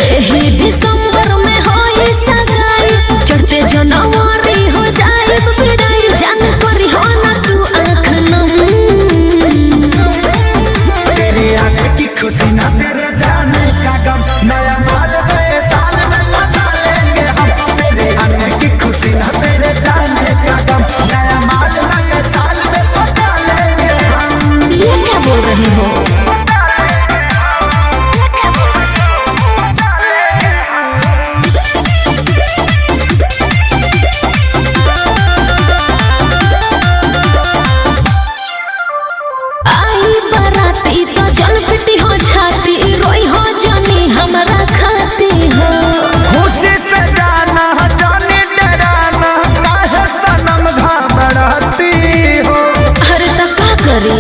एही दिसंबर में होई सगाई, चढ़ते जनवरी हो जाए विदाई। जान करी हो ना तू आँख नम, तेरे आने की खुशी ना तेरे जाने का गम। नया माल नए साल में मचा लेंगे हम। तेरे आने की खुशी ना तेरे जाने का गम। नया माल नए साल में मचा लेंगे हम। ये क्या बोल रहे हो? आई बराती तो जल पिटी हो छाती, रोई हो जानी हमरा खाती हो। खुशी से जाना जाने डराना, काहे सनम घबराती हो। अरे तो का करी?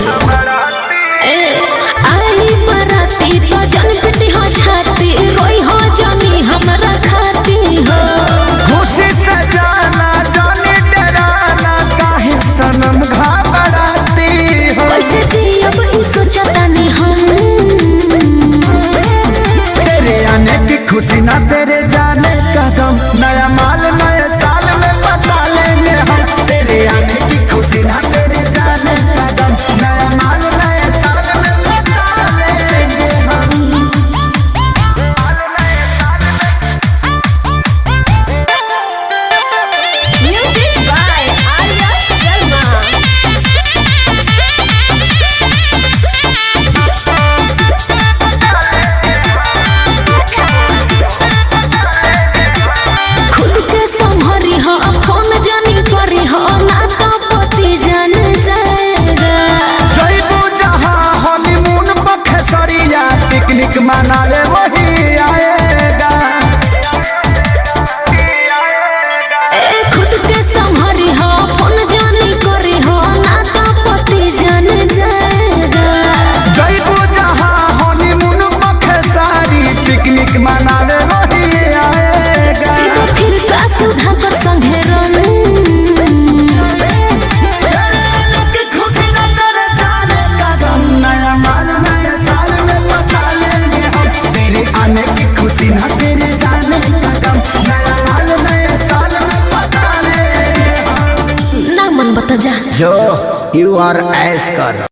आई बराती तो जल पिटी हो छाती, रोई हो जानी हमरा खाती हो। खुशी से जाना जाने डराना, काहे सनम घबराती हो। कैसे जियब ई सोचता नहीं हम, तेरे आने की खुशी ना तेरे जाने का गम। नया माल नए साल में बता लेंगे हम। तेरे आने की खुशी ना तेरे जाने का गम। नया माल नए साल में बता लेंगे हम। Music by Arya Sharma. खुद के संभरी हो, फोन जानी करी हो, ना तो पति जान जाएगा। जइबू जहाँ हनीमून बखेसरिया, पिकनिक मनावे वही आएगा। खुद के संभरी हो, फोन जानी करी हो, ना तो पति जान जाएगा। जइबू जहाँ हनीमून बखेसरी, पिकनिक मनावे वही आएगा। तो फिर का सुधा कर संगे रन, खुशी न तेरे जाने का गम। नया माल नए साल में बता लेंगे हम। तेरे आने की खुशी न तेरे जाने का गम। नया माल नए साल में बता लेंगे हम। ना मन बता जा। जो यू आर ऐस कर।